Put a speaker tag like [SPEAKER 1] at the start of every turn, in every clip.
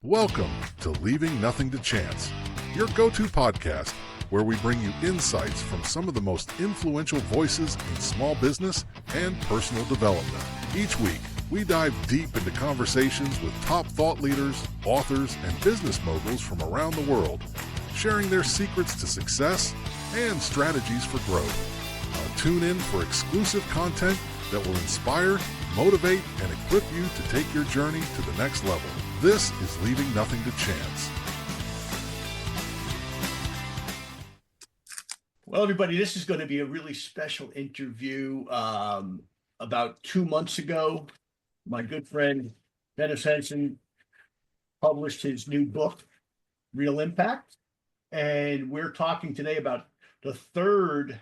[SPEAKER 1] Welcome to Leaving Nothing to Chance, your go-to podcast where we bring you insights from some of the most influential voices in small business and personal development. Each week, we dive deep into conversations with top thought leaders, authors, and business moguls from around the world, sharing their secrets to success and strategies for growth. Tune in for exclusive content that will inspire, motivate, and equip you to take your journey to the next level. This is Leaving Nothing to Chance.
[SPEAKER 2] Well, everybody, this is going to be a really special interview. About 2 months ago, my good friend Dennis Henson published his new book, Real Impact. And we're talking today about the third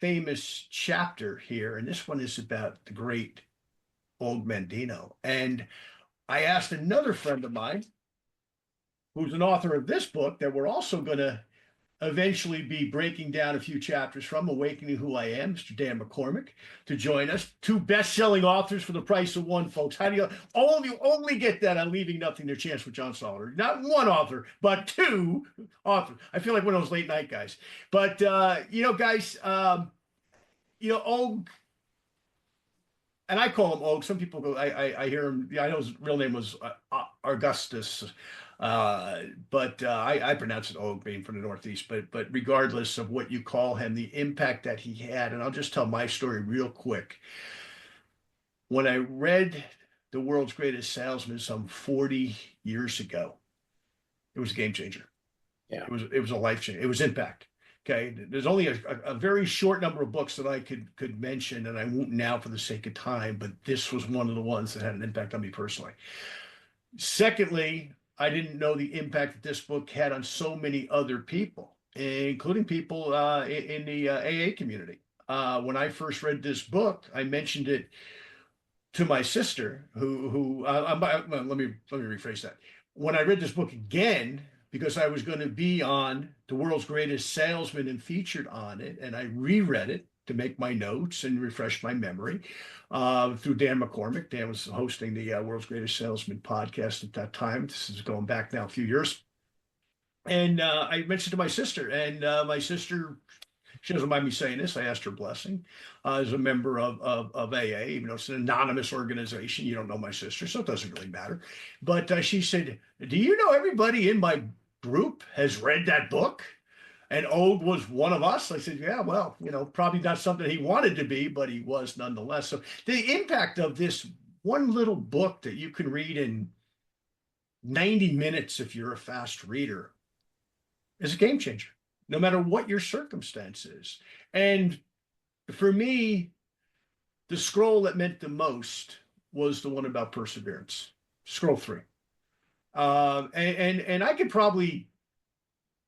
[SPEAKER 2] famous chapter here. And this one is about the great Og Mandino. And I asked another friend of mine, who's an author of this book that we're also going to eventually be breaking down a few chapters from, Awakening Who I Am, Mr. Dan McCormick, to join us. 2 best-selling authors for the price of one, folks. How do you, all of you only get that on Leaving Nothing to Chance with John Salter. Not one author, but 2 authors. I feel like one of those late night guys. But, guys, Og, and I call him Og. Some people go, I hear him. I know his real name was Augustus, but I pronounce it Og, being from the Northeast. But regardless of what you call him, the impact that he had, and I'll just tell my story real quick. When I read The World's Greatest Salesman some 40 years ago, it was a game changer.
[SPEAKER 3] Yeah,
[SPEAKER 2] it was a life changer. It was impact. Okay, there's only a very short number of books that I could mention, and I won't now for the sake of time, but this was one of the ones that had an impact on me personally. Secondly, I didn't know the impact that this book had on so many other people, including people in the AA community. When I first read this book, I mentioned it to my sister, who let me rephrase that. When I read this book again, because I was going to be on The World's Greatest Salesman and featured on it, and I reread it to make my notes and refresh my memory through Dan McCormick. Dan was hosting the World's Greatest Salesman podcast at that time. This is going back now a few years. And I mentioned to my sister, and my sister, she doesn't mind me saying this, I asked her blessing as a member of AA, even though it's an anonymous organization. You don't know my sister, so it doesn't really matter. But she said, do you know everybody in my group has read that book? And Og was one of us. I said, yeah, well, probably not something he wanted to be, but he was nonetheless. So the impact of this one little book that you can read in 90 minutes if you're a fast reader is a game changer, no matter what your circumstance is. And for me, the scroll that meant the most was the one about perseverance, scroll 3. And I could probably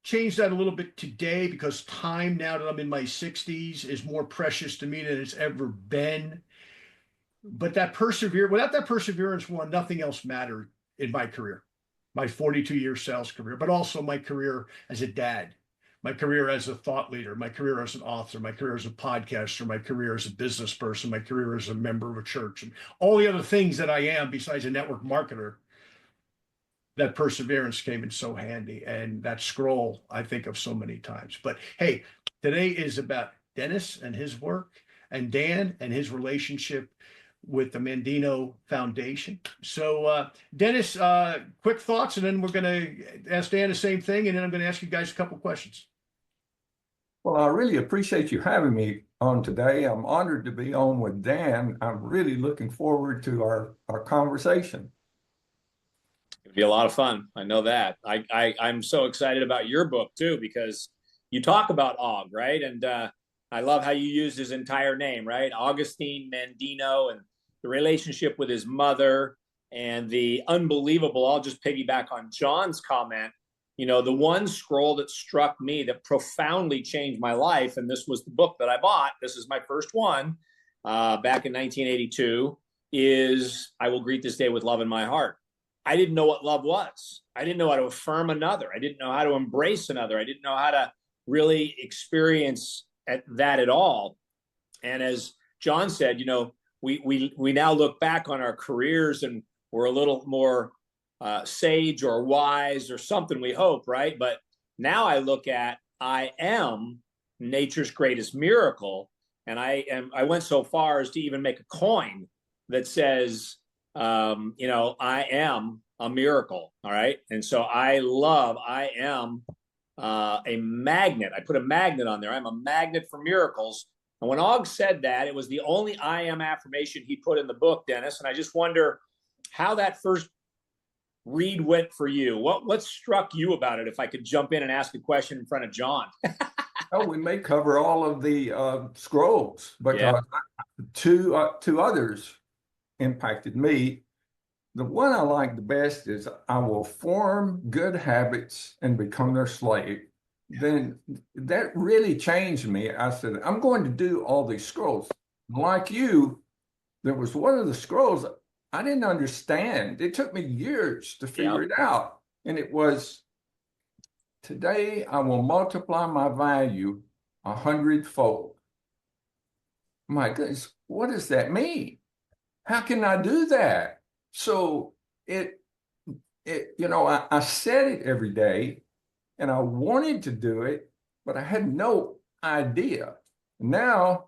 [SPEAKER 2] change that a little bit today, because time, now that I'm in my 60s, is more precious to me than it's ever been. But without that perseverance one, nothing else mattered in my career, my 42-year sales career, but also my career as a dad, my career as a thought leader, my career as an author, my career as a podcaster, my career as a business person, my career as a member of a church, and all the other things that I am besides a network marketer. That perseverance came in so handy, and that scroll I think of so many times. But hey, today is about Dennis and his work, and Dan and his relationship with the Mandino Foundation. So Dennis, quick thoughts, and then we're going to ask Dan the same thing, and then I'm going to ask you guys a couple questions.
[SPEAKER 4] Well, I really appreciate you having me on today. I'm honored to be on with Dan. I'm really looking forward to our conversation.
[SPEAKER 3] it'd be a lot of fun. I know that. I'm so excited about your book too, because you talk about Og, right? And I love how you used his entire name, right? Augustine Mandino, and the relationship with his mother, and the unbelievable, I'll just piggyback on John's comment, the one scroll that struck me that profoundly changed my life, and this was the book that I bought, this is my first one, back in 1982, is I Will Greet This Day with Love in My Heart. I didn't know what love was. I didn't know how to affirm another. I didn't know how to embrace another. I didn't know how to really experience that at all. And as John said, we now look back on our careers and we're a little more sage or wise or something, we hope, right? But now I look at I am nature's greatest miracle. And I went so far as to even make a coin that says, I am a miracle. All right. And so I am a magnet. I put a magnet on there. I'm a magnet for miracles. And when Og said that, it was the only I am affirmation he put in the book, Dennis. And I just wonder how that first read went for you. What struck you about it? If I could jump in and ask a question in front of John.
[SPEAKER 4] Oh, we may cover all of the scrolls, because two others impacted me. The one I like the best is I will form good habits and become their slave. Then that really changed me. I said, I'm going to do all these scrolls. Like you, there was one of the scrolls I didn't understand. It took me years to figure it out. And it was, today I will multiply my value 100-fold. My goodness, what does that mean? How can I do that? So I said it every day, and I wanted to do it, but I had no idea. Now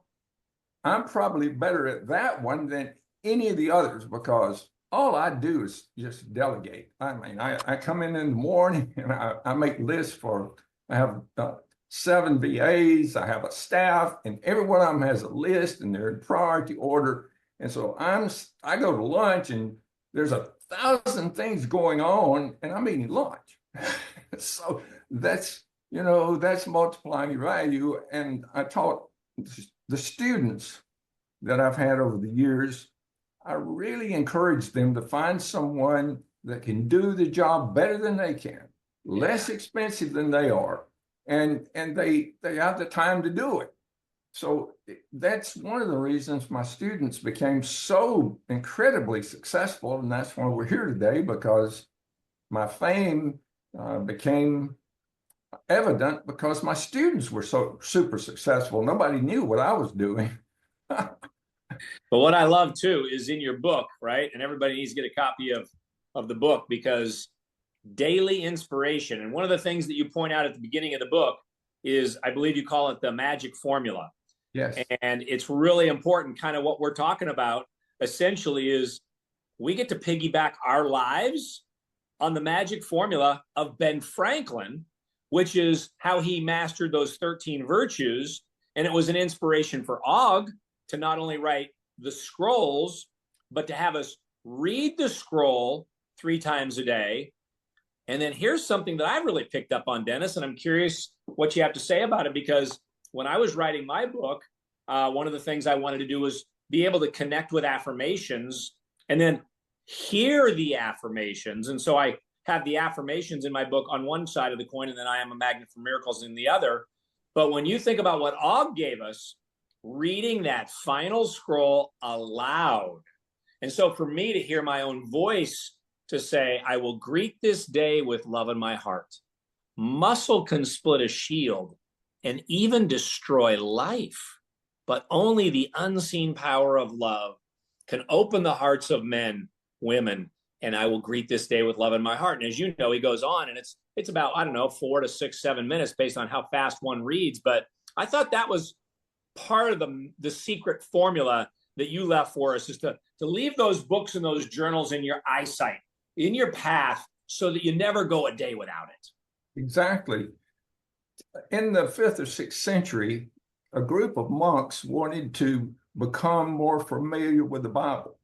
[SPEAKER 4] I'm probably better at that one than any of the others, because all I do is just delegate. I mean, I come in the morning and I make lists I have 7 VAs, I have a staff, and every one of them has a list and they're in priority order. And so I go to lunch and there's 1,000 things going on and I'm eating lunch. So that's multiplying your value. And I taught the students that I've had over the years, I really encourage them to find someone that can do the job better than they can, less expensive than they are, and they have the time to do it. So that's one of the reasons my students became so incredibly successful, and that's why we're here today, because my fame became evident because my students were so super successful. Nobody knew what I was doing.
[SPEAKER 3] But what I love too is in your book, right? And everybody needs to get a copy of the book, because daily inspiration. And one of the things that you point out at the beginning of the book is, I believe you call it the magic formula.
[SPEAKER 4] Yes.
[SPEAKER 3] And it's really important. Kind of what we're talking about essentially is we get to piggyback our lives on the magic formula of Ben Franklin, which is how he mastered those 13 virtues. And it was an inspiration for Og to not only write the scrolls, but to have us read the scroll 3 times a day. And then here's something that I've really picked up on, Dennis, and I'm curious what you have to say about it, because when I was writing my book, one of the things I wanted to do was be able to connect with affirmations and then hear the affirmations. And so I have the affirmations in my book on one side of the coin, and then I am a magnet for miracles in the other. But when you think about what Og gave us, reading that final scroll aloud. And so for me to hear my own voice to say, I will greet this day with love in my heart. Muscle can split a shield and even destroy life, but only the unseen power of love can open the hearts of men, women, and I will greet this day with love in my heart. And as you know, he goes on, and it's about, 4 to 6, 7 minutes based on how fast one reads. But I thought that was part of the secret formula that you left for us, is to leave those books and those journals in your eyesight, in your path, so that you never go a day without it.
[SPEAKER 4] Exactly. In the 5th or 6th century, a group of monks wanted to become more familiar with the Bible.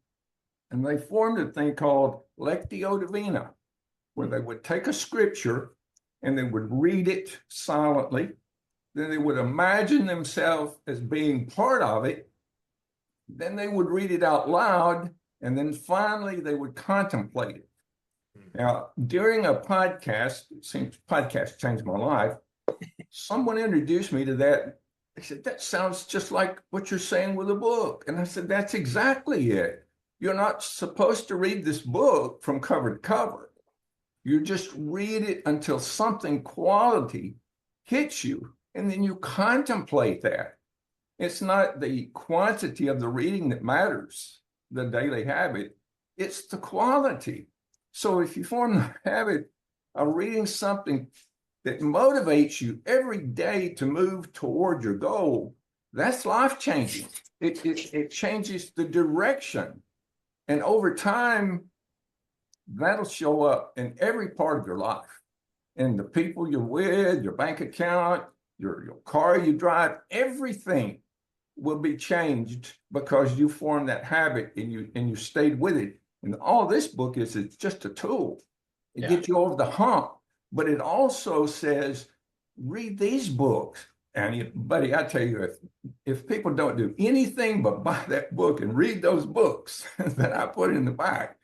[SPEAKER 4] And they formed a thing called Lectio Divina, where they would take a scripture and they would read it silently. Then they would imagine themselves as being part of it. Then they would read it out loud. And then finally, they would contemplate it. Now, during a podcast, it seems podcast changed my life, someone introduced me to that. They said, that sounds just like what you're saying with a book. And I said, that's exactly it. You're not supposed to read this book from cover to cover. You just read it until something quality hits you, and then you contemplate that. It's not the quantity of the reading that matters, the daily habit. It's the quality. So if you form the habit of reading something that motivates you every day to move toward your goal, that's life-changing. It changes the direction. And over time, that'll show up in every part of your life. And the people you're with, your bank account, your car you drive, everything will be changed because you formed that habit and you stayed with it. And all this book is, it's just a tool. It gets you over the hump, but it also says, read these books. And buddy, I tell you, if people don't do anything but buy that book and read those books that I put in the back,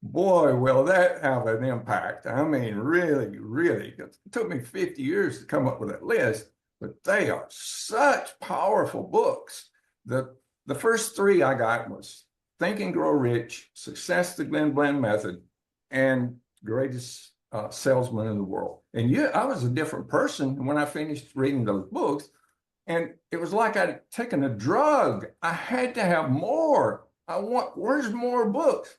[SPEAKER 4] boy, will that have an impact. I mean, really, really. It took me 50 years to come up with that list, but they are such powerful books. The first three I got was Think and Grow Rich, Success the Glenn Bland Method, and Greatest Salesman in the World. And I was a different person when I finished reading those books. And it was like I'd taken a drug. I had to have more. Where's more books?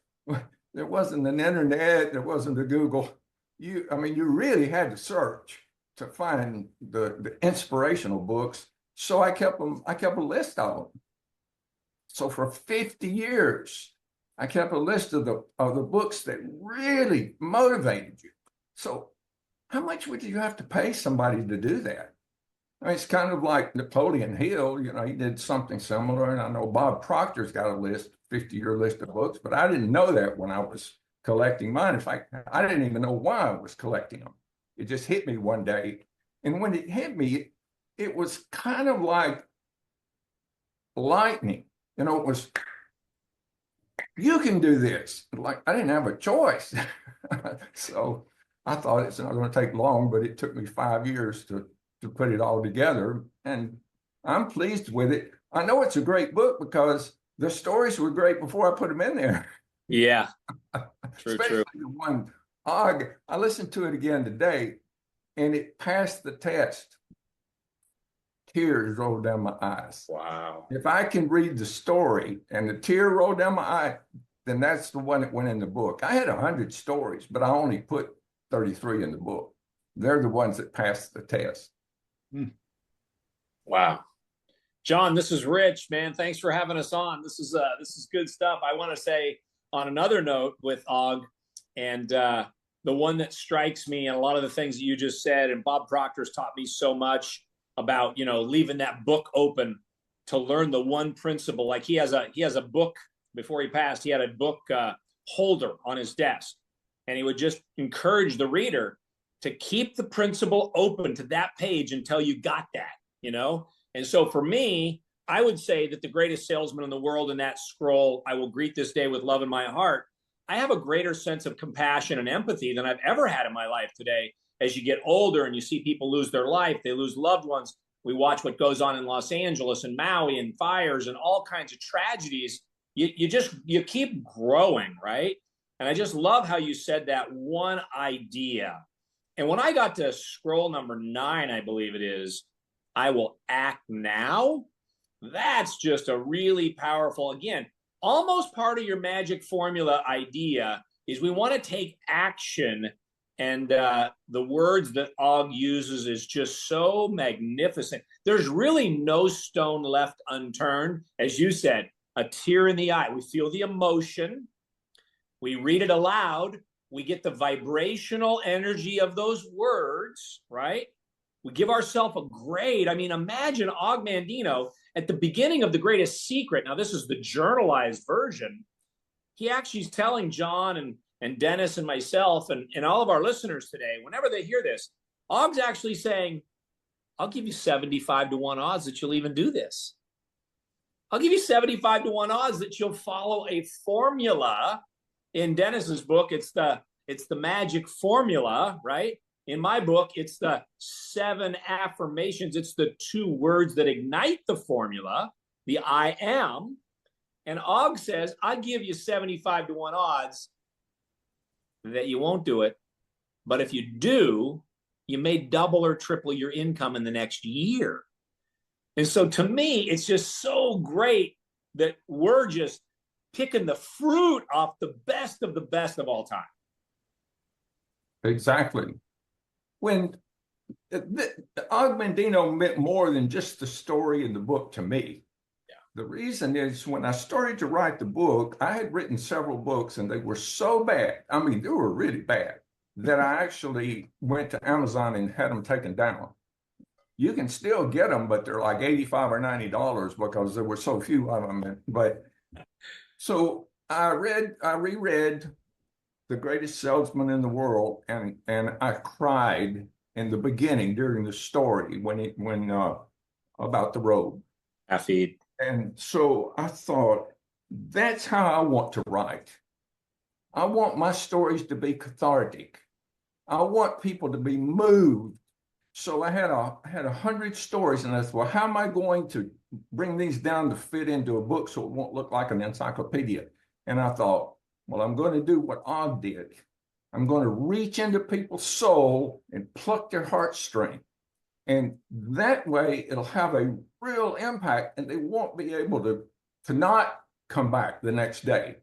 [SPEAKER 4] There wasn't an internet, there wasn't a Google. You really had to search to find the inspirational books. So I kept a list of them. So for 50 years, I kept a list of the books that really motivated you. So how much would you have to pay somebody to do that? I mean, it's kind of like Napoleon Hill, he did something similar. And I know Bob Proctor's got a list, 50-year list of books, but I didn't know that when I was collecting mine. In fact, I didn't even know why I was collecting them. It just hit me one day. And when it hit me, it was kind of like lightning. It was, you can do this. Like, I didn't have a choice. So I thought it's not going to take long, but it took me 5 years to put it all together. And I'm pleased with it. I know it's a great book because the stories were great before I put them in there.
[SPEAKER 3] Yeah. True,
[SPEAKER 4] Especially the one, 𝐷. I listened to it again today and it passed the test. Tears rolled down my eyes.
[SPEAKER 3] Wow.
[SPEAKER 4] If I can read the story and the tear rolled down my eye, then that's the one that went in the book. I had 100 stories, but I only put 33 in the book. They're the ones that passed the test.
[SPEAKER 3] Wow. John, this is Rich, man. Thanks for having us on. This is good stuff. I want to say on another note with 𝐷, and the one that strikes me and a lot of the things that you just said, and Bob Proctor's taught me so much about, leaving that book open to learn the one principle. Like he has a book, before he passed, he had a book holder on his desk, and he would just encourage the reader to keep the principle open to that page until you got that, And so for me, I would say that the greatest salesman in the world in that scroll, I will greet this day with love in my heart. I have a greater sense of compassion and empathy than I've ever had in my life today. As you get older and you see people lose their life, they lose loved ones. We watch what goes on in Los Angeles and Maui and fires and all kinds of tragedies. You keep growing, right? And I just love how you said that one idea. And when I got to scroll number 9, I believe it is, I will act now. That's just a really powerful, again, almost part of your magic formula idea is we want to take action. And the words that 𝐷 uses is just so magnificent. There's really no stone left unturned. As you said, a tear in the eye. We feel the emotion. We read it aloud. We get the vibrational energy of those words, right? We give ourselves a grade. I mean, imagine Og Mandino at the beginning of The Greatest Secret. Now, this is the journalized version. He actually is telling John and Dennis and myself and all of our listeners today, whenever they hear this, 𝐷's actually saying, I'll give you 75 to 1 odds that you'll even do this. I'll give you 75 to 1 odds that you'll follow a formula. In Dennis's book, it's the magic formula, right? In my book, it's the 7 affirmations. It's the 2 words that ignite the formula, the I am. And 𝐷 says, I'll give you 75 to 1 odds that you won't do it. But if you do, you may double or triple your income in the next year. And so to me, it's just so great that we're just picking the fruit off the best of all time.
[SPEAKER 4] Exactly. When 𝐷 meant more than just the story in the book to me.
[SPEAKER 3] Yeah.
[SPEAKER 4] The reason is when I started to write the book, I had written several books and they were so bad. I mean, they were really bad that I actually went to Amazon and had them taken down. You can still get them, but they're like $85 or $90 because there were so few of them. But so I reread The Greatest Salesman in the World, and I cried in the beginning during the story when about the road.
[SPEAKER 3] Afid.
[SPEAKER 4] And so I thought, that's how I want to write. I want my stories to be cathartic. I want people to be moved. So I had 100 stories, and I thought, well, how am I going to bring these down to fit into a book so it won't look like an encyclopedia? And I thought, well, I'm going to do what Og did. I'm going to reach into people's soul and pluck their heartstring. And that way it'll have a real impact and they won't be able to not come back the next day.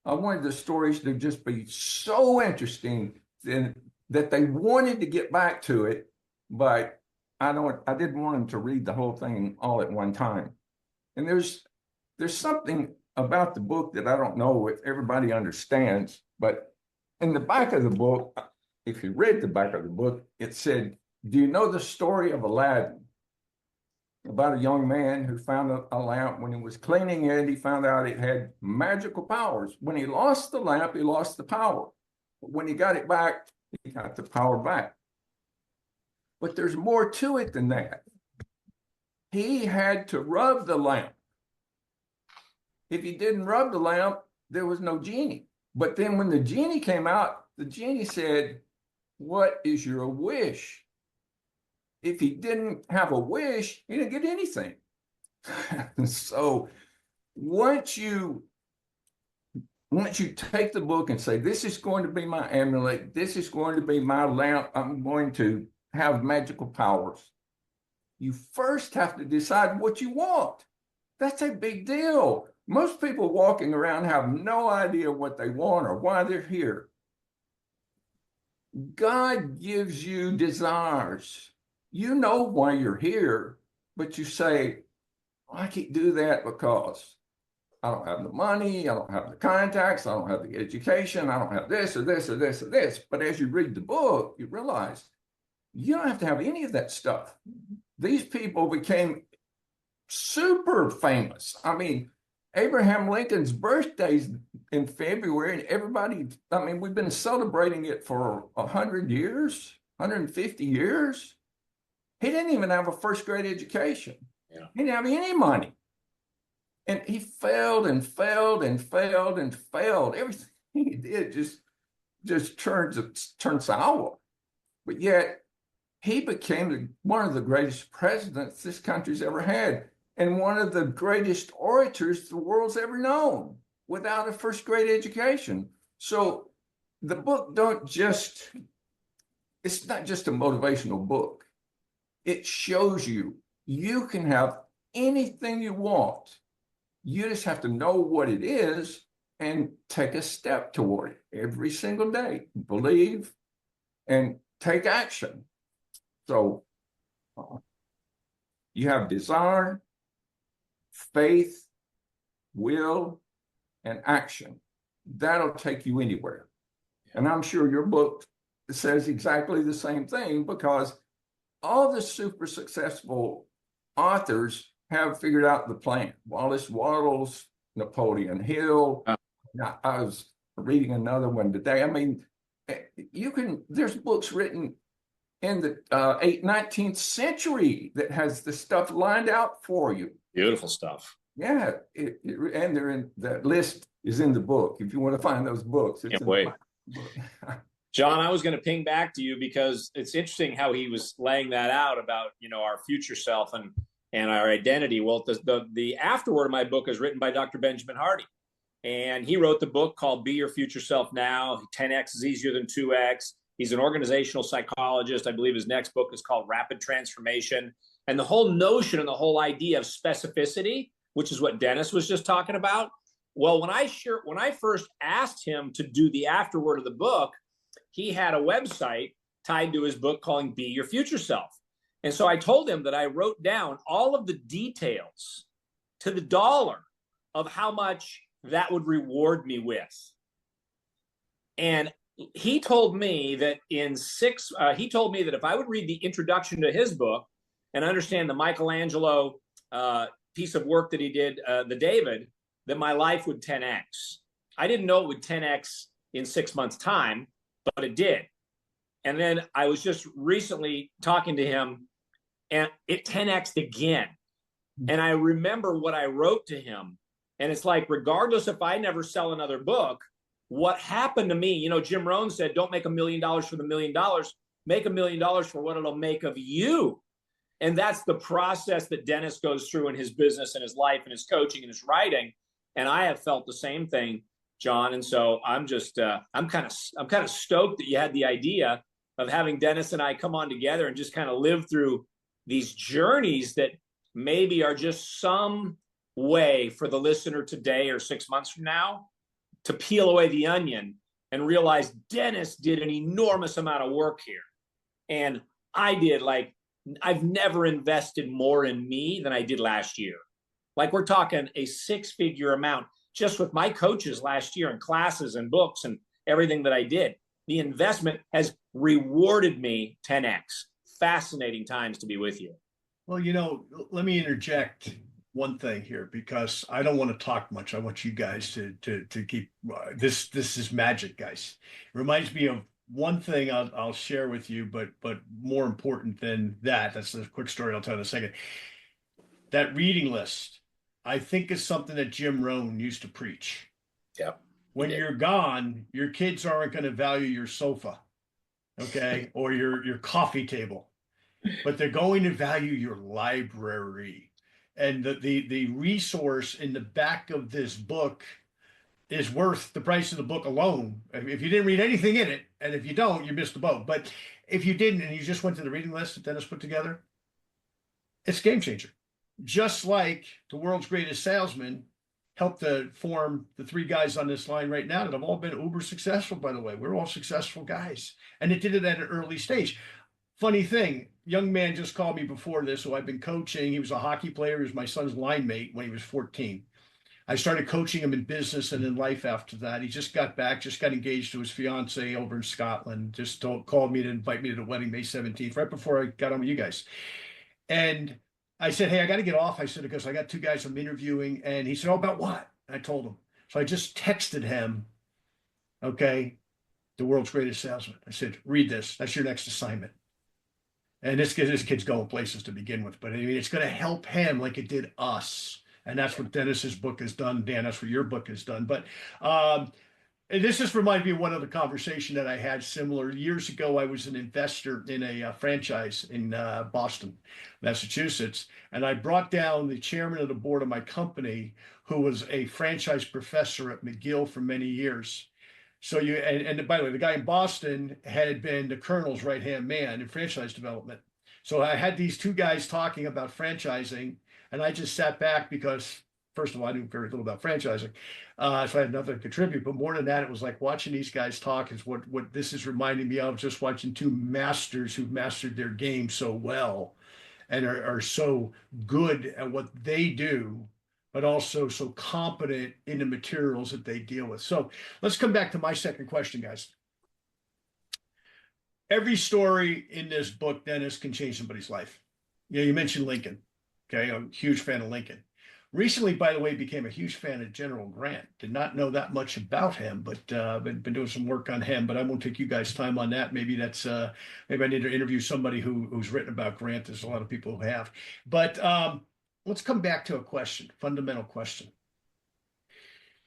[SPEAKER 4] I wanted the stories to just be so interesting that they wanted to get back to it, but I didn't want them to read the whole thing all at one time. And there's something about the book that I don't know if everybody understands, but in the back of the book, if you read the back of the book, it said, do you know the story of Aladdin? About a young man who found a lamp. When he was cleaning it, he found out it had magical powers. When he lost the lamp, he lost the power. But when he got it back, he got the power back. But there's more to it than that. He had to rub the lamp. If he didn't rub the lamp, there was no genie. But then when the genie came out, the genie said, what is your wish? If he didn't have a wish, he didn't get anything. So once you take the book and say, this is going to be my amulet, this is going to be my lamp, I'm going to have magical powers. You first have to decide what you want. That's a big deal. Most people walking around have no idea what they want or why they're here. God gives you desires. You know why you're here, but you say, I can't do that because I don't have the money, I don't have the contacts, I don't have the education, I don't have this or this or this or this. But as you read the book, you realize you don't have to have any of that stuff. These people became super famous. I mean, Abraham Lincoln's birthday's in February, and everybody, I mean, we've been celebrating it for 100 years, 150 years. He didn't even have a first grade education.
[SPEAKER 3] Yeah. He
[SPEAKER 4] didn't have any money. And he failed and failed and failed and failed. Everything he did just turned sour. But yet he became one of the greatest presidents this country's ever had, and one of the greatest orators the world's ever known without a first grade education. So the book it's not just a motivational book. It shows you can have anything you want. You just have to know what it is and take a step toward it every single day. Believe and take action. So you have desire, faith, will, and action. That'll take you anywhere. And I'm sure your book says exactly the same thing, because all the super successful authors have figured out the plan. Wallace Wattles, Napoleon Hill. I was reading another one today. I mean, there's books written in the 19th century that has the stuff lined out for you.
[SPEAKER 3] Beautiful stuff.
[SPEAKER 4] Yeah, and that list is in the book. If you want to find those books,
[SPEAKER 3] can't wait. John, I was going to ping back to you because it's interesting how he was laying that out about, our future self and our identity. Well, the afterword of my book is written by Dr. Benjamin Hardy. And he wrote the book called Be Your Future Self Now. 10X is easier than 2X. He's an organizational psychologist. I believe his next book is called Rapid Transformation. And the whole notion and the whole idea of specificity, which is what Dennis was just talking about. Well, when I first asked him to do the afterword of the book, he had a website tied to his book calling Be Your Future Self. And so I told him that I wrote down all of the details to the dollar of how much that would reward me with. And he told me that he told me that if I would read the introduction to his book and understand the Michelangelo piece of work that he did, the David, that my life would 10x. I didn't know it would 10x in 6 months' time, but it did. And then I was just recently talking to him, and it 10x'd again. And I remember what I wrote to him. And it's like, regardless if I never sell another book, what happened to me, Jim Rohn said, don't make $1 million for the $1 million, make $1 million for what it'll make of you. And that's the process that Dennis goes through in his business and his life and his coaching and his writing. And I have felt the same thing, John. And so I'm just, I'm kind of stoked that you had the idea of having Dennis and I come on together and just kind of live through these journeys that maybe are just some way for the listener today or 6 months from now to peel away the onion and realize Dennis did an enormous amount of work here. And I did, I've never invested more in me than I did last year. Like, we're talking a 6-figure amount just with my coaches last year and classes and books and everything that I did. The investment has rewarded me 10x. Fascinating times to be with you.
[SPEAKER 2] Well, let me interject one thing here, because I don't want to talk much. I want you guys to keep this is magic, guys. It reminds me of one thing I'll share with you, but more important than that's a quick story I'll tell in a second. That reading list, I think, is something that Jim Rohn used to preach.
[SPEAKER 3] Yep.
[SPEAKER 2] When you're gone, your kids aren't going to value your sofa, okay, or your coffee table, but they're going to value your library. And the resource in the back of this book is worth the price of the book alone. If you didn't read anything in it, and if you don't, you missed the boat. But if you didn't, and you just went to the reading list that Dennis put together, it's a game changer. Just like the world's greatest salesman helped to form the 3 guys on this line right now that have all been uber successful, by the way. We're all successful guys. And it did it at an early stage. Funny thing, young man just called me before this, who I've been coaching. He was a hockey player. He was my son's line mate when he was 14. I started coaching him in business and in life after that. He just got back, just got engaged to his fiance over in Scotland, called me to invite me to the wedding May 17th, right before I got on with you guys. And I said, hey, I got to get off. I said, because I got 2 guys I'm interviewing. And he said, oh, about what? I told him. So I just texted him, okay, the world's greatest salesman. I said, read this. That's your next assignment. And this kid's going places to begin with. But I mean, it's going to help him like it did us. And that's what Dennis's book has done. Dan, that's what your book has done. But and this just reminds me of one other conversation that I had similar. Years ago, I was an investor in a franchise in Boston, Massachusetts. And I brought down the chairman of the board of my company, who was a franchise professor at McGill for many years. So and by the way, the guy in Boston had been the colonel's right-hand man in franchise development. So I had these 2 guys talking about franchising, and I just sat back because, first of all, I knew very little about franchising. So I had nothing to contribute. But more than that, it was like watching these guys talk is what this is reminding me of, just watching 2 masters who've mastered their game so well and are so good at what they do, but also so competent in the materials that they deal with. So let's come back to my second question, guys. Every story in this book, Dennis, can change somebody's life. You mentioned Lincoln. Okay, I'm a huge fan of Lincoln. Recently, by the way, became a huge fan of General Grant. Did not know that much about him, but been doing some work on him. But I won't take you guys' time on that. Maybe that's maybe I need to interview somebody who's written about Grant. There's a lot of people who have. But let's come back to a question, fundamental question.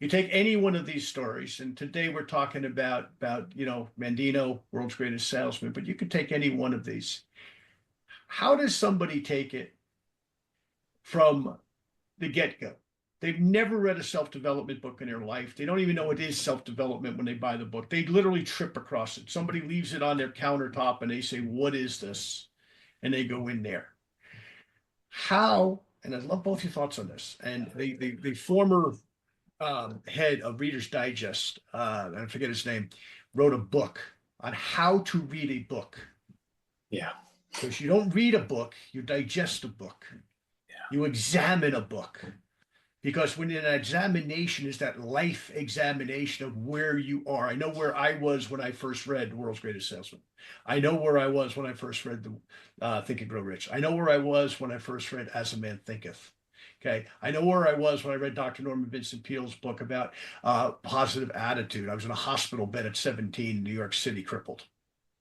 [SPEAKER 2] You take any one of these stories, and today we're talking about Mandino, world's greatest salesman, but you could take any one of these. How does somebody take it from the get-go? They've never read a self-development book in their life. They don't even know it is self-development when they buy the book. They literally trip across it. Somebody leaves it on their countertop and they say, what is this? And they go in there. How, and I love both your thoughts on this, and the former head of Reader's Digest, I forget his name, wrote a book on how to read a book.
[SPEAKER 3] Yeah.
[SPEAKER 2] Because you don't read a book, you digest a book.
[SPEAKER 3] Yeah.
[SPEAKER 2] You examine a book. Because when an examination is that life examination of where you are. I know where I was when I first read The World's Greatest Salesman. I know where I was when I first read Think and Grow Rich. I know where I was when I first read As a Man Thinketh. Okay. I know where I was when I read Dr. Norman Vincent Peale's book about positive attitude. I was in a hospital bed at 17 in New York City, crippled.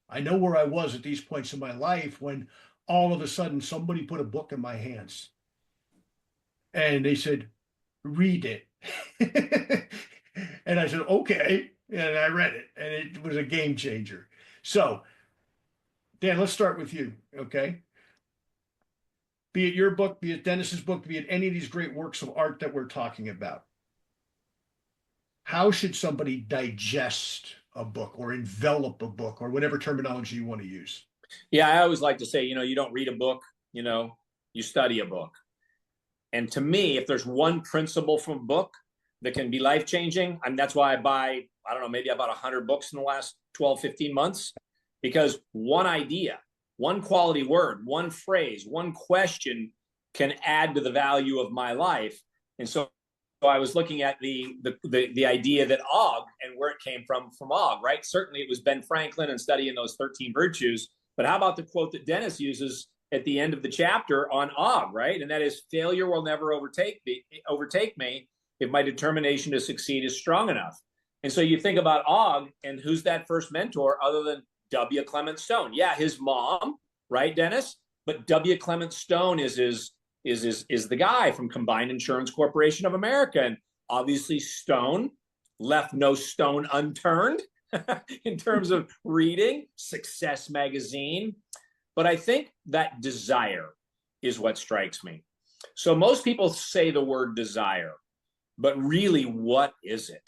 [SPEAKER 2] I know where I was at these points in my life when all of a sudden somebody put a book in my hands and they said, read it. And I said, okay. And I read it, and it was a game changer. So, Dan, let's start with you, okay? Be it your book, be it Dennis's book, be it any of these great works of art that we're talking about. How should somebody digest a book or envelop a book or whatever terminology you want to use?
[SPEAKER 3] Yeah, I always like to say, you don't read a book, you study a book. And to me, if there's one principle from a book that can be life-changing, that's why I buy, I don't know, maybe I bought 100 books in the last 12, 15 months, because one idea, one quality word, one phrase, one question can add to the value of my life. And so I was looking at the idea that 𝐷 and where it came from 𝐷, right? Certainly it was Ben Franklin and studying those 13 virtues. But how about the quote that Dennis uses at the end of the chapter on 𝐷, right? And that is, failure will never overtake me if my determination to succeed is strong enough. And so you think about 𝐷, and who's that first mentor other than W. Clement Stone? Yeah, his mom, right, Dennis? But W. Clement Stone is the guy from Combined Insurance Corporation of America. And obviously Stone left no stone unturned in terms of reading Success Magazine. But I think that desire is what strikes me. So most people say the word desire, but really, what is it?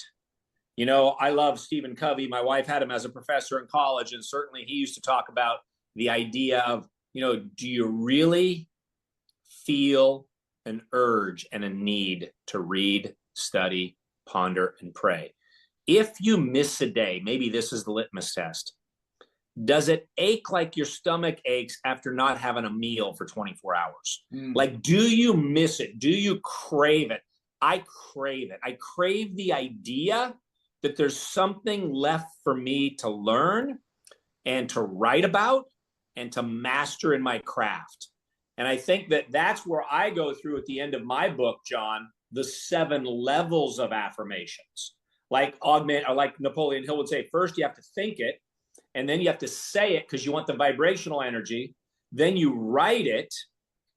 [SPEAKER 3] I love Stephen Covey. My wife had him as a professor in college, and certainly he used to talk about the idea of, do you really feel an urge and a need to read, study, ponder, and pray? If you miss a day, maybe this is the litmus test. Does it ache like your stomach aches after not having a meal for 24 hours? Like, do you miss it? Do you crave it? I crave it. I crave the idea that there's something left for me to learn and to write about and to master in my craft. And I think that that's where I go through at the end of my book, John, the 7 levels of affirmations. Like Napoleon Hill would say, first you have to think it, and then you have to say it because you want the vibrational energy. Then you write it,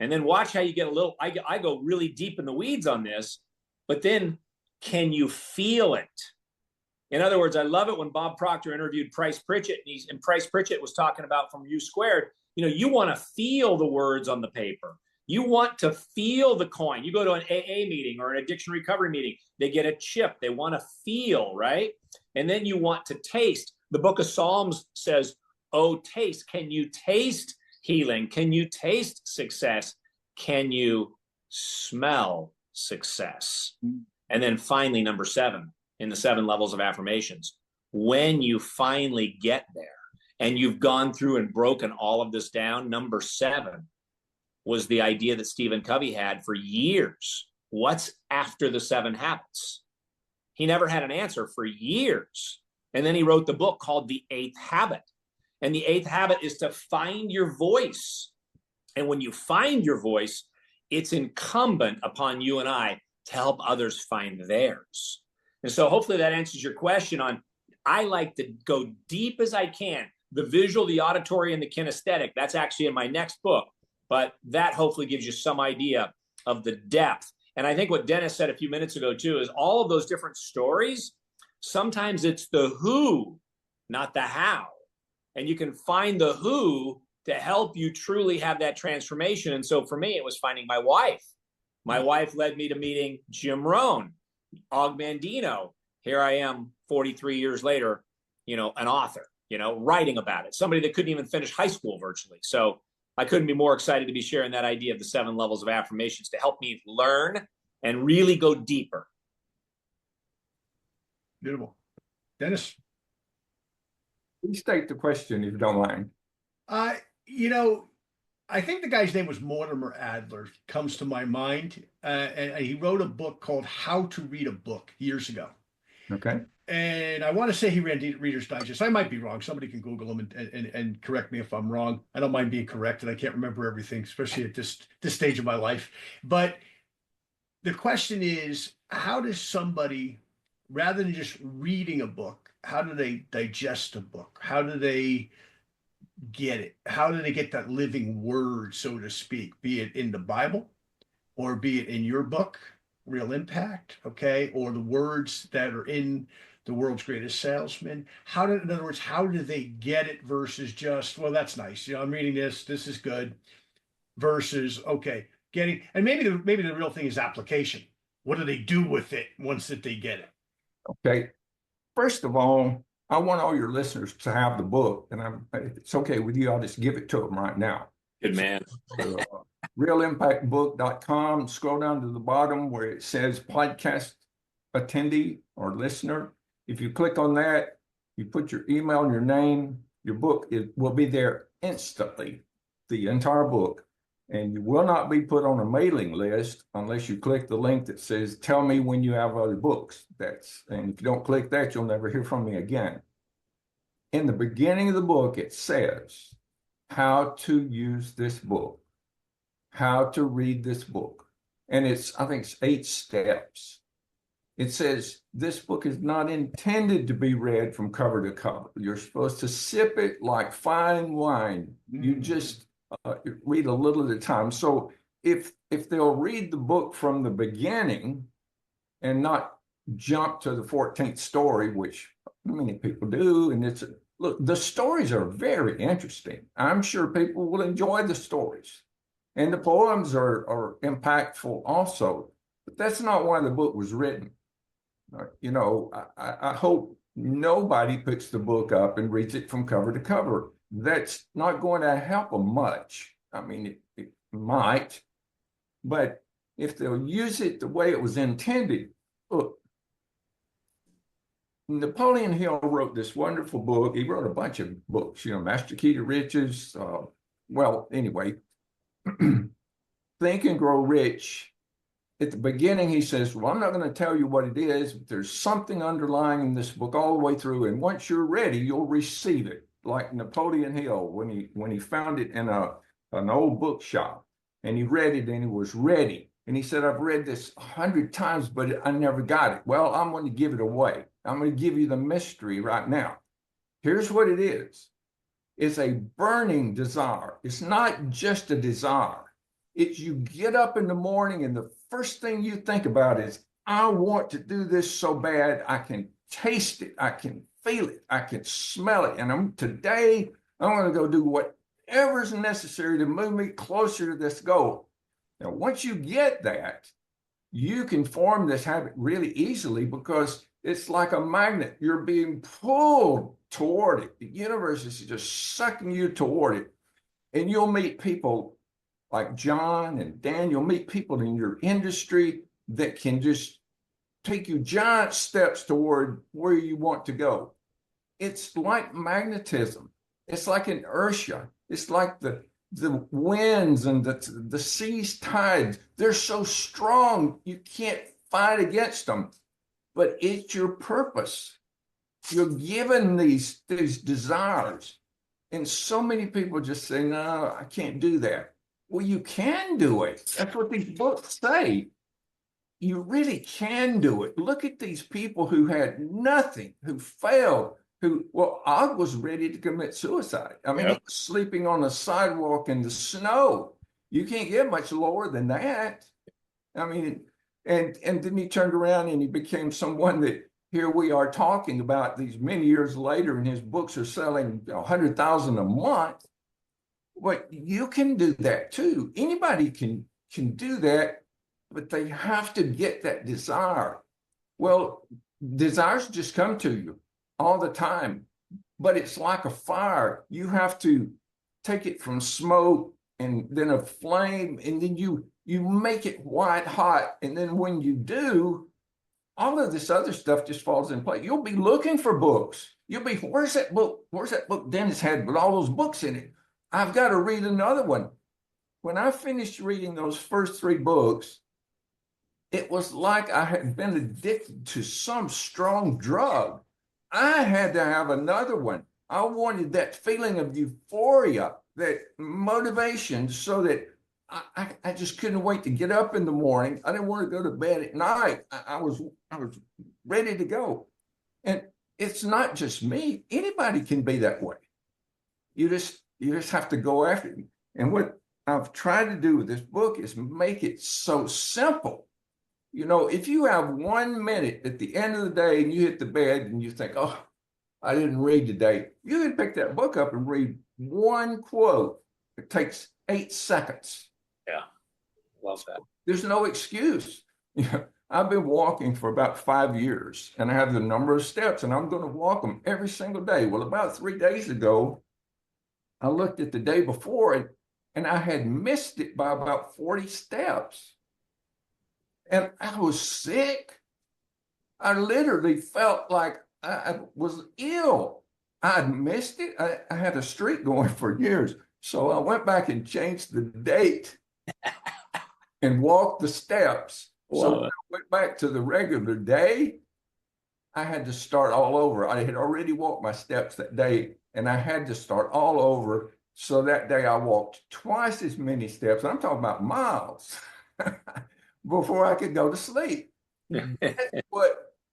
[SPEAKER 3] and then watch how you get a little, I go really deep in the weeds on this, but then can you feel it? In other words, I love it when Bob Proctor interviewed Price Pritchett, and Price Pritchett was talking about from U Squared, you want to feel the words on the paper. You want to feel the coin. You go to an AA meeting or an addiction recovery meeting, they get a chip. They want to feel, right? And then you want to taste. The book of Psalms says, oh, taste. Can you taste healing? Can you taste success? Can you smell success? And then finally, number 7 in the 7 levels of affirmations, when you finally get there and you've gone through and broken all of this down, number 7 was the idea that Stephen Covey had for years. What's after the 7 habits? He never had an answer for years. And then he wrote the book called The 8th Habit. And the 8th habit is to find your voice. And when you find your voice, it's incumbent upon you and I to help others find theirs. And so hopefully that answers your question on, I like to go deep as I can. The visual, the auditory, and the kinesthetic, that's actually in my next book. But that hopefully gives you some idea of the depth. And I think what Dennis said a few minutes ago too is all of those different stories, sometimes it's the who, not the how. And you can find the who to help you truly have that transformation. And so for me, it was finding my wife. My wife led me to meeting Jim Rohn, Og Mandino. Here I am 43 years later, an author, writing about it. Somebody that couldn't even finish high school virtually. So I couldn't be more excited to be sharing that idea of the 7 levels of affirmations to help me learn and really go deeper.
[SPEAKER 2] Beautiful. Dennis?
[SPEAKER 4] Please state the question if you don't mind.
[SPEAKER 2] You know, I think the guy's name was Mortimer Adler, comes to my mind. And he wrote a book called How to Read a Book years ago.
[SPEAKER 4] Okay.
[SPEAKER 2] And I want to say he ran Reader's Digest. I might be wrong. Somebody can Google him and correct me if I'm wrong. I don't mind being corrected. I can't remember everything, especially at this stage of my life. But the question is, how does somebody, rather than just reading a book, how do they digest a book? How do they get it? How do they get that living word, so to speak, be it in the Bible or be it in your book, Real Impact, okay, or the words that are in The World's Greatest Salesman? In other words, how do they get it versus just, well, that's nice. You know, I'm reading this is good, versus, okay, getting, and maybe the real thing is application. What do they do with it once that they get it?
[SPEAKER 4] Okay. First of all, I want all your listeners to have the book, and if it's okay with you, I'll just give it to them right now.
[SPEAKER 3] Good man.
[SPEAKER 4] realimpactbook.com, scroll down to the bottom where it says podcast attendee or listener. If you click on that, you put your email and your name, your book will be there instantly, the entire book. And you will not be put on a mailing list unless you click the link that says, tell me when you have other books. And if you don't click that, you'll never hear from me again. In the beginning of the book, it says how to use this book, how to read this book. And I think it's 8 steps. It says this book is not intended to be read from cover to cover. You're supposed to sip it like fine wine. You just read a little at a time. So if they'll read the book from the beginning and not jump to the 14th story, which many people do, and look, the stories are very interesting. I'm sure people will enjoy the stories, and the poems are impactful also. But that's not why the book was written. You know, I hope nobody picks the book up and reads it from cover to cover. That's not going to help them much. I mean, it might, but if they'll use it the way it was intended. Look, Napoleon Hill wrote this wonderful book. He wrote a bunch of books, you know, Master Key to Riches. Well, anyway, Think and Grow Rich. At the beginning, he says, well, I'm not going to tell you what it is, but there's something underlying in this book all the way through. And once you're ready, you'll receive it. Like Napoleon Hill, when he found it in an old bookshop, and he read it and he was ready. And he said, I've read this 100 times, but I never got it. Well, I'm going to give it away. I'm going to give you the mystery right now. Here's what it is. It's a burning desire. It's not just a desire. It's you get up in the morning and the first thing you think about is, I want to do this so bad. I can taste it. I can feel it. I can smell it. And today I'm going to go do whatever is necessary to move me closer to this goal. Now, once you get that, you can form this habit really easily because it's like a magnet. You're being pulled toward it. The universe is just sucking you toward it. And you'll meet people like John and Dan. You'll meet people in your industry that can just take you giant steps toward where you want to go. It's like magnetism. It's like inertia. It's like the winds and the sea's tides. They're so strong, you can't fight against them. But it's your purpose. You're given these desires. And so many people just say, no, I can't do that. Well, you can do it. That's what these books say. You really can do it. Look at these people who had nothing, who failed, Og was ready to commit suicide. I mean, He was sleeping on the sidewalk in the snow. You can't get much lower than that. I mean, and then he turned around and he became someone that here we are talking about these many years later, and his books are selling 100,000 a month. But you can do that too. Anybody can do that, but they have to get that desire. Well, desires just come to you all the time, but it's like a fire. You have to take it from smoke and then a flame, and then you make it white hot. And then when you do, all of this other stuff just falls in place. You'll be looking for books. You'll be, where's that book? Where's that book Dennis had with all those books in it? I've got to read another one. When I finished reading those first 3 books, it was like I had been addicted to some strong drug. I had to have another one. I wanted that feeling of euphoria, that motivation, so that I just couldn't wait to get up in the morning. I didn't want to go to bed at night. I was ready to go. And it's not just me. Anybody can be that way. You just have to go after it. And what I've tried to do with this book is make it so simple. You know, if you have 1 minute at the end of the day and you hit the bed and you think, oh, I didn't read today, you can pick that book up and read 1 quote. It takes 8 seconds.
[SPEAKER 3] Yeah, love that.
[SPEAKER 4] There's no excuse. I've been walking for about 5 years, and I have the number of steps, and I'm going to walk them every single day. Well, about 3 days ago, I looked at the day before, and I had missed it by about 40 steps. And I was sick. I literally felt like I was ill. I'd missed it. I had a streak going for years. So I went back and changed the date and walked the steps. So when I went back to the regular day, I had to start all over. I had already walked my steps that day, and I had to start all over. So that day I walked twice as many steps. I'm talking about miles before I could go to sleep.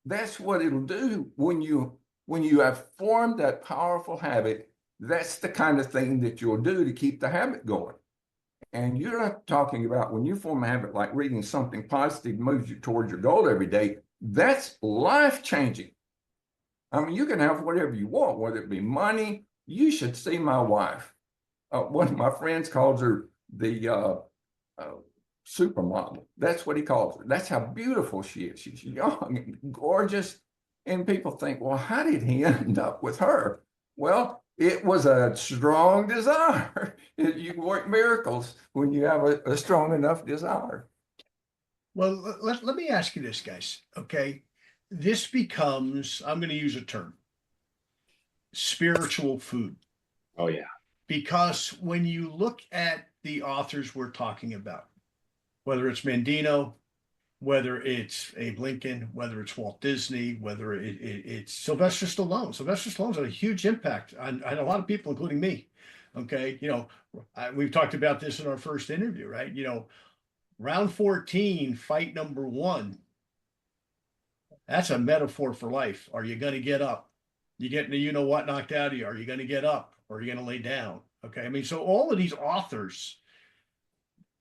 [SPEAKER 4] That's what it'll do when you have formed that powerful habit. That's the kind of thing that you'll do to keep the habit going. And you're not talking about when you form a habit like reading something positive moves you towards your goal every day. That's life-changing. I mean, you can have whatever you want, whether it be money. You should see my wife. One of my friends calls her the supermodel. That's what he calls her. That's how beautiful she is. She's young and gorgeous. And people think, well, how did he end up with her? Well, it was a strong desire. You can work miracles when you have a strong enough desire.
[SPEAKER 2] Well, let me ask you this, guys. Okay. This becomes, I'm going to use a term, spiritual food.
[SPEAKER 3] Oh, yeah.
[SPEAKER 2] Because when you look at the authors we're talking about, whether it's Mandino, whether it's Abe Lincoln, whether it's Walt Disney, whether it's Sylvester Stallone. Sylvester Stallone's had a huge impact on a lot of people, including me. Okay. You know, we've talked about this in our first interview, right? You know, round 14, fight number 1. That's a metaphor for life. Are you going to get up? You getting the you-know-what knocked out of you? Are you going to get up? Or are you going to lay down? Okay. I mean, so all of these authors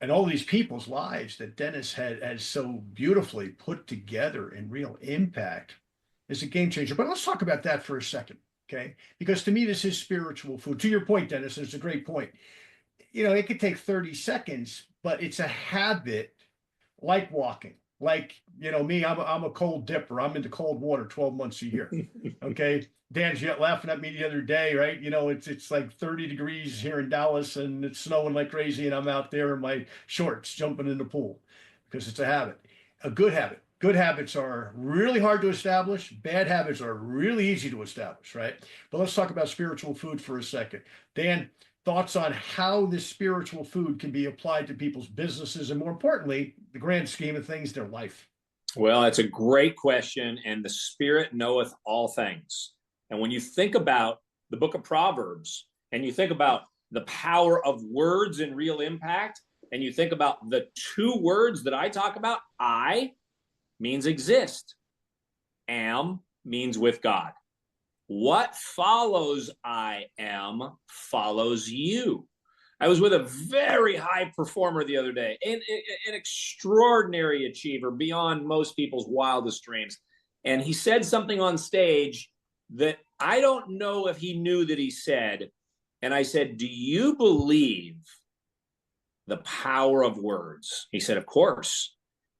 [SPEAKER 2] and all these people's lives that Dennis has so beautifully put together in real impact is a game changer. But let's talk about that for a second, okay? Because to me, this is spiritual food. To your point, Dennis, it's a great point. You know, it could take 30 seconds, but it's a habit like walking. Like, you know, me, I'm a cold dipper. I'm into cold water 12 months a year, okay? Dan's yet laughing at me the other day, right? You know, it's like 30 degrees here in Dallas and it's snowing like crazy. And I'm out there in my shorts jumping in the pool because it's a habit, a good habit. Good habits are really hard to establish. Bad habits are really easy to establish, right? But let's talk about spiritual food for a second. Dan, thoughts on how this spiritual food can be applied to people's businesses and, more importantly, the grand scheme of things, their life?
[SPEAKER 3] Well, that's a great question. And the Spirit knoweth all things. And when you think about the book of Proverbs and you think about the power of words and real impact, and you think about the 2 words that I talk about, I means exist. Am means with God. What follows I am follows you. I was with a very high performer the other day, an extraordinary achiever beyond most people's wildest dreams. And he said something on stage that I don't know if he knew that he said. And I said, do you believe the power of words? He said, of course.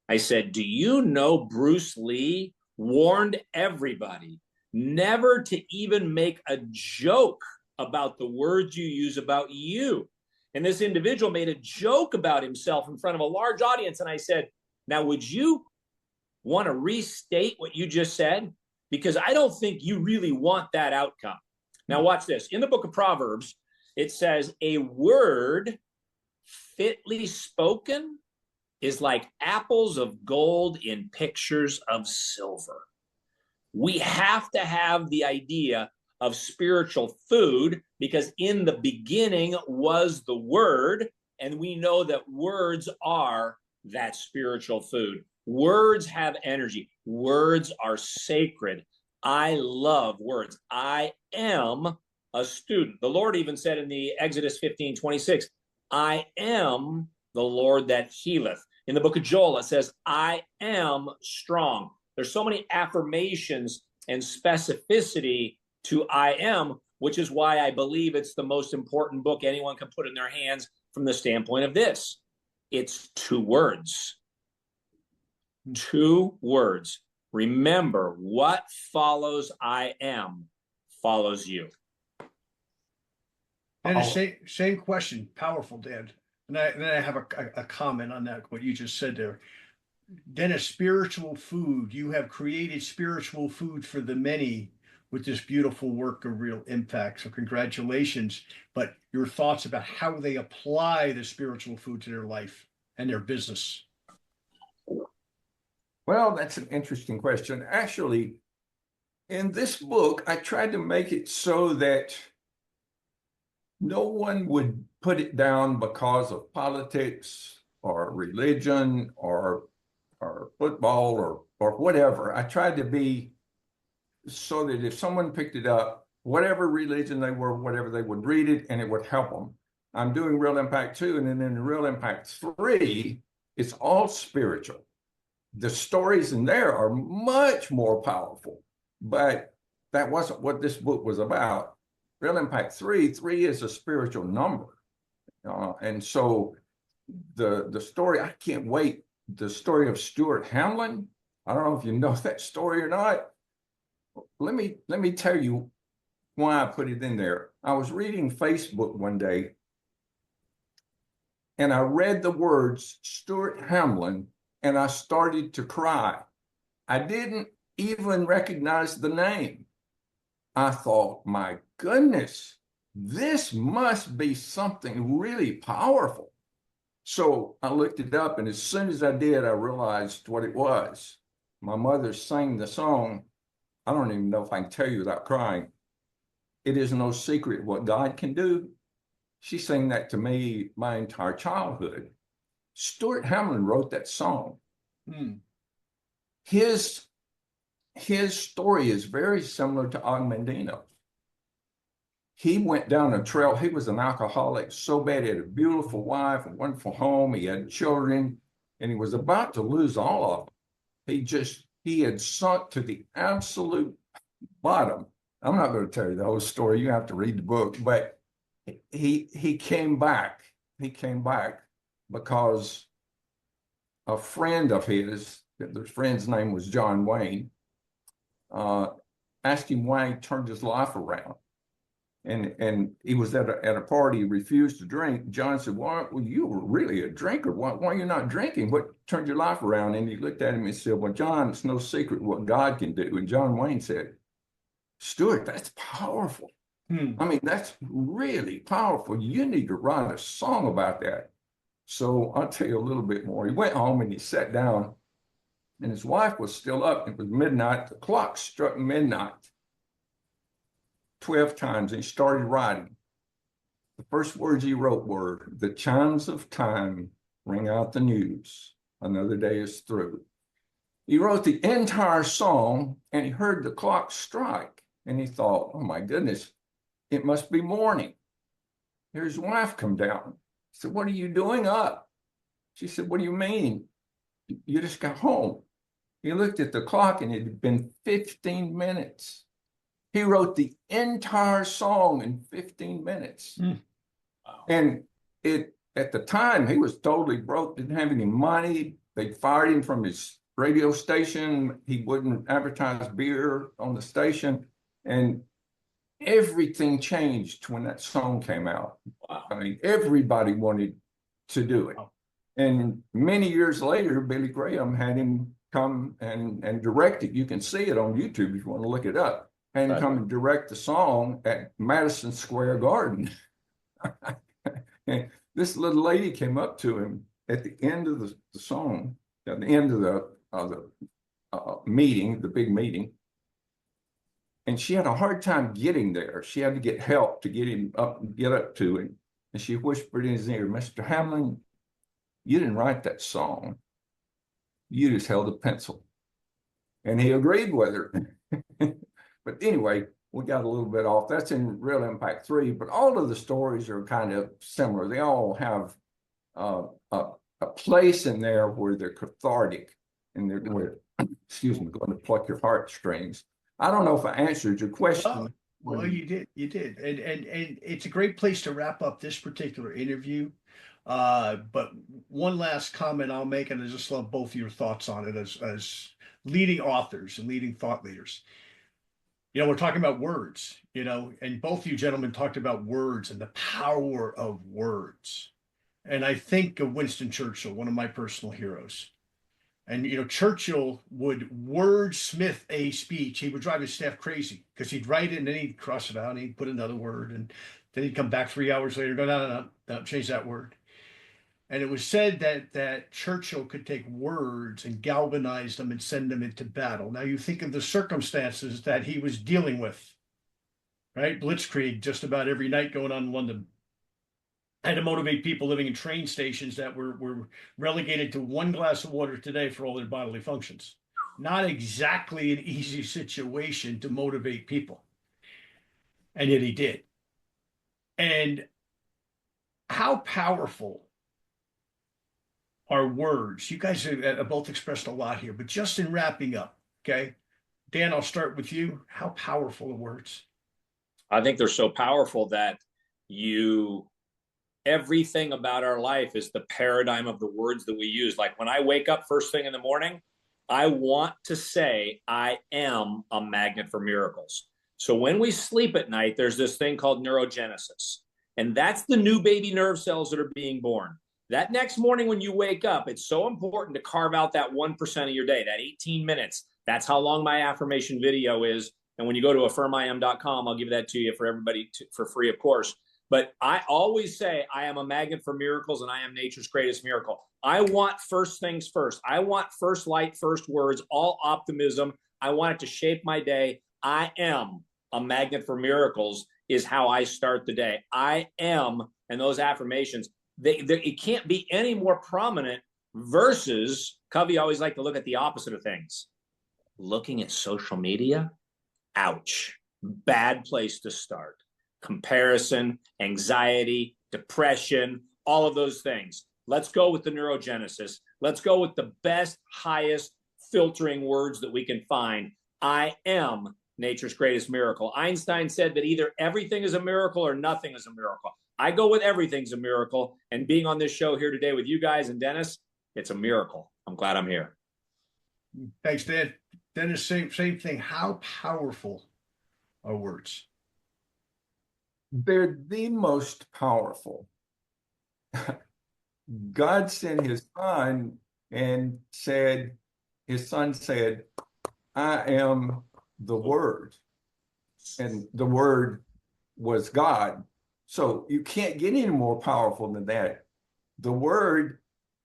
[SPEAKER 3] I said, do you know Bruce Lee warned everybody never to even make a joke about the words you use about you? And this individual made a joke about himself in front of a large audience. And I said, now, would you want to restate what you just said? Because I don't think you really want that outcome. Now, watch this. In the book of Proverbs, it says, a word fitly spoken is like apples of gold in pictures of silver. We have to have the idea of spiritual food, because in the beginning was the word, and we know that words are that spiritual food. Words have energy. Words are sacred. I love words. I am a student. The Lord even said in the Exodus 15:26, I am the Lord that healeth. In the book of Joel, it says, I am strong. There's so many affirmations and specificity to I am, which is why I believe it's the most important book anyone can put in their hands from the standpoint of this. It's 2 words. 2 words. Remember, what follows I am follows you.
[SPEAKER 2] And the same question, powerful, Dan. And I have a comment on that, what you just said there. Dennis, spiritual food. You have created spiritual food for the many with this beautiful work of real impact. So congratulations. But your thoughts about how they apply the spiritual food to their life and their business.
[SPEAKER 4] Well, that's an interesting question. Actually, in this book, I tried to make it so that no one would put it down because of politics or religion or football or whatever. I tried to be so that if someone picked it up, whatever religion they were, whatever, they would read it and it would help them. I'm doing Real Impact 2, and then in Real Impact 3, it's all spiritual. The stories in there are much more powerful, but that wasn't what this book was about. Real Impact 3 is a spiritual number. And so the story, I can't wait. The story of Stuart Hamlin, I don't know if you know that story or not. Let me tell you why I put it in there. I was reading Facebook one day, and I read the words Stuart Hamlin, and I started to cry. I didn't even recognize the name. I thought, my goodness, this must be something really powerful. So I looked it up, and as soon as I did, I realized what it was. My mother sang the song. I don't even know if I can tell you without crying. It is no secret what God can do. She sang that to me my entire childhood. Stuart Hamlin wrote that song. His story is very similar to Og Mandino's. He went down a trail. He was an alcoholic so bad. He had a beautiful wife, a wonderful home. He had children, and he was about to lose all of them. He had sunk to the absolute bottom. I'm not going to tell you the whole story. You have to read the book, but he came back. He came back because a friend of his, the friend's name was John Wayne, asked him why he turned his life around. And he was at a party, he refused to drink. John said, well, you were really a drinker. Why are you not drinking? What turned your life around? And he looked at him and said, well, John, it's no secret what God can do. And John Wayne said, Stuart, that's powerful. I mean, that's really powerful. You need to write a song about that. So I'll tell you a little bit more. He went home and he sat down, and his wife was still up. It was midnight. The clock struck midnight 12 times, and he started writing. The first words he wrote were, the chimes of time ring out the news. Another day is through. He wrote the entire song, and he heard the clock strike, and he thought, oh my goodness, it must be morning. His wife come down. He said, what are you doing up? She said, what do you mean? You just got home. He looked at the clock, and it had been 15 minutes. He wrote the entire song in 15 minutes. Wow. And at the time, he was totally broke, didn't have any money. They fired him from his radio station. He wouldn't advertise beer on the station. And everything changed when that song came out. Wow. I mean, everybody wanted to do it. Wow. And many years later, Billy Graham had him come and direct it. You can see it on YouTube if you want to look it up, and
[SPEAKER 3] Right.
[SPEAKER 4] come and direct the song at Madison Square Garden. And this little lady came up to him at the end of the song, at the end of the meeting, the big meeting, and she had a hard time getting there. She had to get help to get him up and get up to him. And she whispered in his ear, "Mr. Hamlin, you didn't write that song. You just held a pencil." And he agreed with her. But anyway, we got a little bit off. That's in Real Impact 3, but all of the stories are kind of similar. They all have a place in there where they're cathartic and they're excuse me, going to pluck your heartstrings. I don't know if I answered your question.
[SPEAKER 2] Oh, well, you did. And it's a great place to wrap up this particular interview. But one last comment I'll make, and I just love both of your thoughts on it as leading authors and leading thought leaders. We're talking about words, and both of you gentlemen talked about words and the power of words. And I think of Winston Churchill, one of my personal heroes. And, Churchill would wordsmith a speech. He would drive his staff crazy because he'd write it and then he'd cross it out and he'd put another word. And then he'd come back 3 hours later and go, no, change that word. And it was said that Churchill could take words and galvanize them and send them into battle. Now you think of the circumstances that he was dealing with, right? Blitzkrieg just about every night going on in London. Had to motivate people living in train stations that were relegated to one glass of water today for all their bodily functions. Not exactly an easy situation to motivate people. And yet he did. And how powerful are words? You guys have both expressed a lot here, but just in wrapping up, okay? Dan, I'll start with you. How powerful are words?
[SPEAKER 3] I think they're so powerful that everything about our life is the paradigm of the words that we use. Like when I wake up first thing in the morning, I want to say I am a magnet for miracles. So when we sleep at night, there's this thing called neurogenesis. And that's the new baby nerve cells that are being born. That next morning when you wake up, it's so important to carve out that 1% of your day, that 18 minutes. That's how long my affirmation video is. And when you go to affirmim.com, I'll give that to you for everybody for free, of course. But I always say I am a magnet for miracles and I am nature's greatest miracle. I want first things first. I want first light, first words, all optimism. I want it to shape my day. I am a magnet for miracles is how I start the day. I am, and those affirmations, it can't be any more prominent versus, Covey always like to look at the opposite of things. Looking at social media, ouch, bad place to start. Comparison, anxiety, depression, all of those things. Let's go with the neurogenesis. Let's go with the best, highest filtering words that we can find. I am nature's greatest miracle. Einstein said that either everything is a miracle or nothing is a miracle. I go with everything's a miracle. And being on this show here today with you guys and Dennis, it's a miracle. I'm glad I'm here.
[SPEAKER 2] Thanks, Dan. Dennis, same thing. How powerful are words?
[SPEAKER 4] They're the most powerful. God sent his son and his son said, I am the Word. And the Word was God. So you can't get any more powerful than that. The Word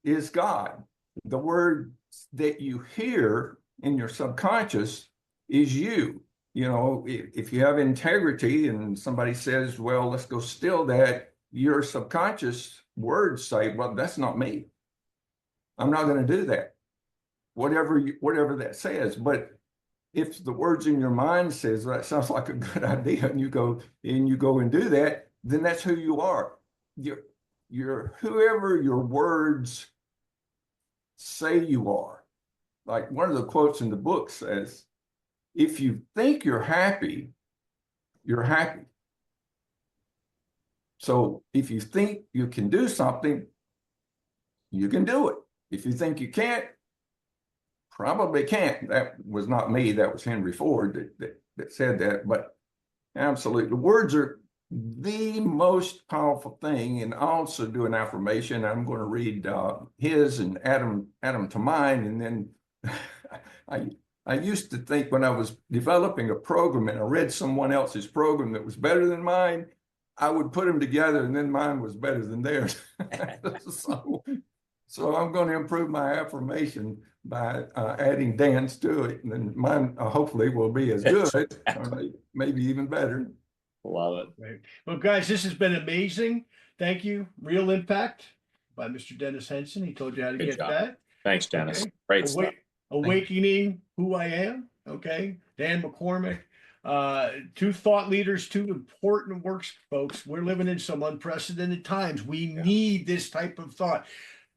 [SPEAKER 4] is God. The word that you hear in your subconscious is you. If you have integrity and somebody says, well, let's go steal that, your subconscious words say, well, that's not me. I'm not going to do that. Whatever that says. But if the words in your mind says, well, that sounds like a good idea, and you go and do that, then that's who you are. You're whoever your words say you are. Like one of the quotes in the book says, if you think you're happy, you're happy. So if you think you can do something, you can do it. If you think you can't, probably can't. That was not me. That was Henry Ford that said that. But absolutely, words are the most powerful thing. And I also do an affirmation. I'm going to read his and add them to mine, and then I used to think when I was developing a program and I read someone else's program that was better than mine, I would put them together and then mine was better than theirs. So I'm going to improve my affirmation by adding Dan's to it, and then mine hopefully will be as good, or maybe even better.
[SPEAKER 3] Love it.
[SPEAKER 2] Right. Well, guys, this has been amazing. Thank you. Real Impact by Mr. Dennis Henson. He told you how to
[SPEAKER 3] Good
[SPEAKER 2] get
[SPEAKER 3] job.
[SPEAKER 2] that.
[SPEAKER 3] Thanks, Dennis.
[SPEAKER 2] Okay.
[SPEAKER 3] Great stuff.
[SPEAKER 2] Awakening Who I Am. Okay. Dan McCormick. Two thought leaders, two important works, folks. We're living in some unprecedented times. We need this type of thought.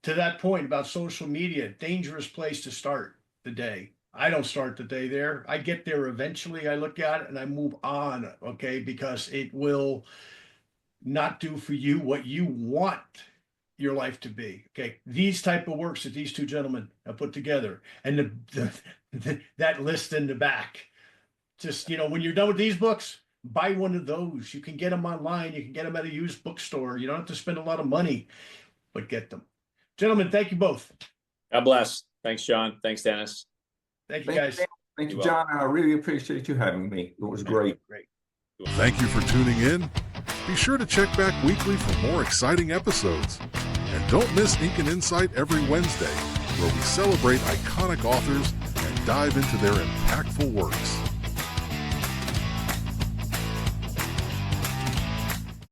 [SPEAKER 2] To that point about social media, dangerous place to start the day. I don't start the day there. I get there eventually. I look at it and I move on, okay? Because it will not do for you what you want your life to be, okay? These type of works that these two gentlemen have put together, and that list in the back. Just, when you're done with these books, buy one of those. You can get them online. You can get them at a used bookstore. You don't have to spend a lot of money, but get them. Gentlemen, thank you both.
[SPEAKER 3] God bless. Thanks, John. Thanks, Dennis.
[SPEAKER 2] Thank you, guys.
[SPEAKER 4] Thank you, John. I really appreciate you having me. It was great.
[SPEAKER 2] Great.
[SPEAKER 1] Thank you for tuning in. Be sure to check back weekly for more exciting episodes. And don't miss Ink and Insight every Wednesday, where we celebrate iconic authors and dive into their impactful works.